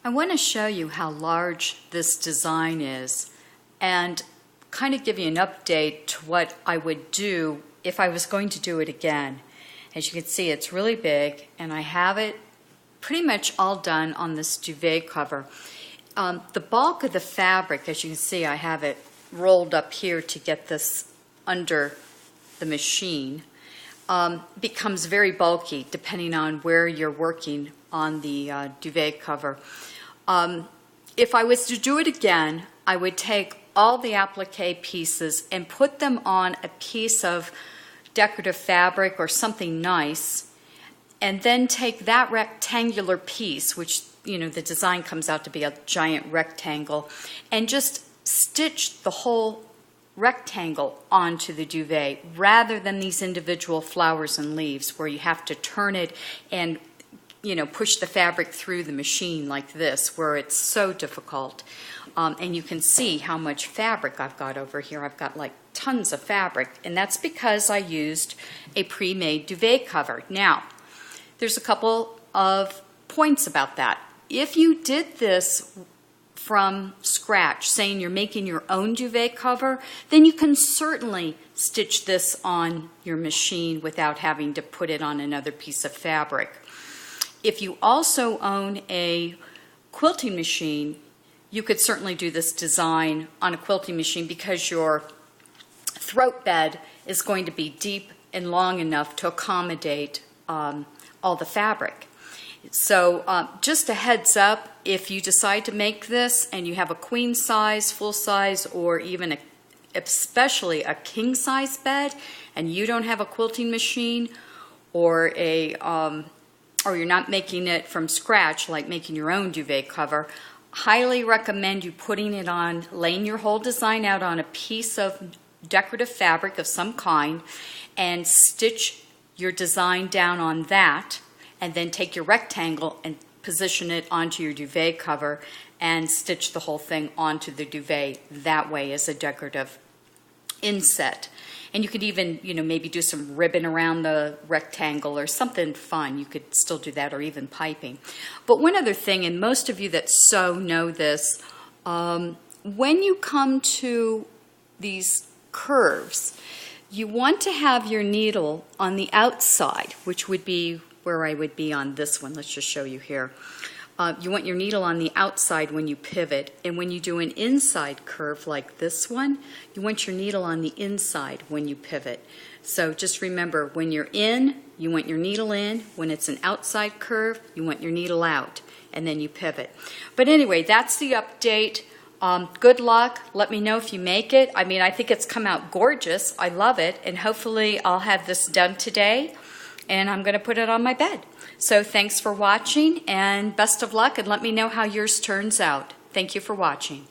I want to show you how large this design is and kind of give you an update to what I would do if I was going to do it again. As you can see, it's really big, and I have it pretty much all done on this duvet cover. The bulk of the fabric, as you can see, I have it rolled up here to get this under the machine, becomes very bulky depending on where you're working on the duvet cover. If I was to do it again, I would take all the applique pieces and put them on a piece of decorative fabric or something nice, and then take that rectangular piece, which, you know, the design comes out to be a giant rectangle, and just stitch the whole rectangle onto the duvet rather than these individual flowers and leaves where you have to turn it and, you know, push the fabric through the machine like this, where it's so difficult. And you can see how much fabric I've got over here. I've got like tons of fabric, and that's because I used a pre-made duvet cover. Now, there's a couple of points about that. If you did this from scratch, saying you're making your own duvet cover, then you can certainly stitch this on your machine without having to put it on another piece of fabric. If you also own a quilting machine, you could certainly do this design on a quilting machine because your throat bed is going to be deep and long enough to accommodate all the fabric. So just a heads up, if you decide to make this and you have a queen size, full size, or even especially a king size bed, and you don't have a quilting machine, or or you're not making it from scratch, like making your own duvet cover, highly recommend you putting it on, laying your whole design out on a piece of decorative fabric of some kind, and stitch your design down on that, and then take your rectangle and position it onto your duvet cover and stitch the whole thing onto the duvet that way as a decorative inset. And you could even, you know, maybe do some ribbon around the rectangle or something fun. You could still do that, or even piping. But one other thing, and most of you that sew know this, when you come to these curves, you want to have your needle on the outside, which would be where I would be on this one. Let's just show you here. You want your needle on the outside when you pivot, and when you do an inside curve like this one, you want your needle on the inside when you pivot. So just remember, when you're in, you want your needle in. When it's an outside curve, you want your needle out, and then you pivot. But anyway, that's the update. Good luck. Let me know if you make it. I mean, I think it's come out gorgeous. I love it, and hopefully I'll have this done today, and I'm going to put it on my bed. So thanks for watching, and best of luck, and let me know how yours turns out. Thank you for watching.